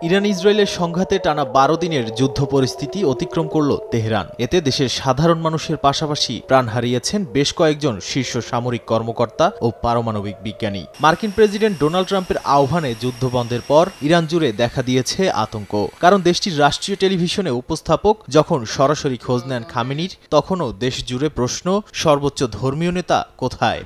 Iran ইসরায়েলের সংঘাতে টানা ১২ দিনের যুদ্ধ পরিস্থিতি অতিক্রম করল তেহরান। এতে দেশের সাধারণ মানুষের পাশাপাশি প্রাণ হারিয়েছেন বেশ কয়েকজন শীর্ষ সামরিক কর্মকর্তা ও পারমাণবিক বিজ্ঞানী। মার্কিন প্রেসিডেন্ট ডোনাল্ড ট্রাম্পের আহ্বানে যুদ্ধবন্ধের পর ইরান জুড়ে দেখা দিয়েছে আতঙ্ক। কারণ দেশটির রাষ্ট্রীয় টেলিভিশনে উপস্থাপক যখন সরাসরি খোঁজ নেন খামেনির, তখনও দেশ জুড়ে প্রশ্ন, সর্বোচ্চ ধর্মীয় নেতা কোথায়?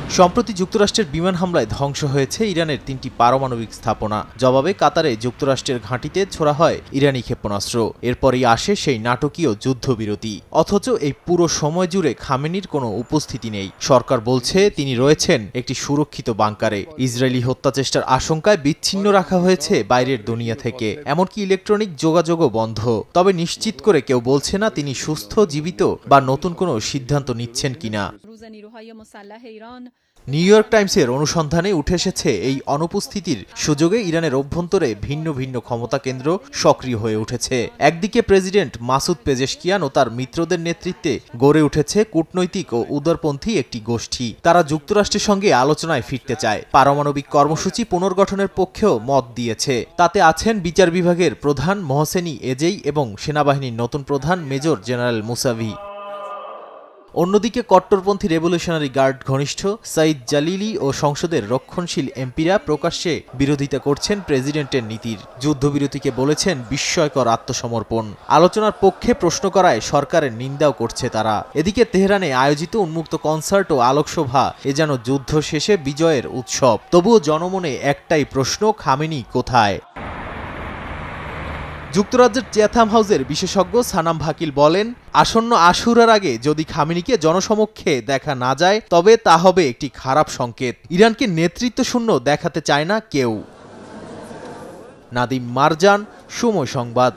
সম্প্রতি যুক্তরাষ্ট্রের বিমান হামলায় ধ্বংস হয়েছে ইরানের ৩টি পারমাণবিক স্থাপনা। জবাবে কাতারে যুক্তরাষ্ট্রের ঘাঁটিতে ছোড়া হয় ইরানি ক্ষেপণাস্ত্র। এরপরই আসে সেই নাটকীয় যুদ্ধবিরতি। অথচ এই পুরো সময় জুড়ে খামেনির কোনো উপস্থিতি নেই। সরকার বলছে তিনি রয়েছেন একটি সুরক্ষিত বাংকারে। ইসরায়েলি হত্যাচেষ্টার আশঙ্কায় বিচ্ছিন্ন রাখা হয়েছে বাইরের দুনিয়া থেকে। এমনকি ইলেকট্রনিক যোগাযোগও বন্ধ। তবে নিশ্চিত করে কেউ বলছে না তিনি সুস্থ, জীবিত বা নতুন কোনো সিদ্ধান্ত নিচ্ছেন কিনা। নিউ ইয়র্ক টাইমসের অনুসন্ধানে উঠে এসেছে এই অনুপস্থিতির সুযোগে ইরানের অভ্যন্তরে ভিন্ন ভিন্ন ক্ষমতা কেন্দ্র সক্রিয় হয়ে উঠেছে। একদিকে প্রেসিডেন্ট মাসুদ পেজেশকিয়ান ও তার মিত্রদের নেতৃত্বে গড়ে উঠেছে কূটনৈতিক ও উদারপন্থী একটি গোষ্ঠী। তারা যুক্তরাষ্ট্রের সঙ্গে আলোচনায় ফিরতে চায়, পারমাণবিক কর্মসূচি পুনর্গঠনের পক্ষেও মত দিয়েছে। তাতে আছেন বিচার বিভাগের প্রধান মোহসেনি এজেই এবং সেনাবাহিনীর নতুন প্রধান মেজর জেনারেল মুসাভি। অন্যদিকে কট্টরপন্থী রেভলিউশনারি গার্ড ঘনিষ্ঠ সাইদ জালিলি ও সংসদের রক্ষণশীল এমপিরা প্রকাশ্যে বিরোধিতা করছেন প্রেসিডেন্টের নীতির। যুদ্ধবিরতিকে বলেছেন বিস্ময়কর আত্মসমর্পণ। আলোচনার পক্ষে প্রশ্ন করায় সরকারের নিন্দাও করছে তারা। এদিকে তেহরানে আয়োজিত উন্মুক্ত কনসার্ট ও আলোকসভা এ যেন যুদ্ধ শেষে বিজয়ের উৎসব। তবুও জনমনে একটাই প্রশ্ন, খামেনি কোথায়? যুক্তরাজ্যের চ্যাথাম হাউসের বিশেষজ্ঞ সানাম ভাকিল বলেন, আসন্ন আশুরার আগে যদি খামেনিকে জনসমক্ষে দেখা না যায় তবে তা হবে একটি খারাপ সংকেত। ইরানকে নেতৃত্বশূন্য দেখাতে চায় না কেউ। নাদিম মারজান, সময় সংবাদ।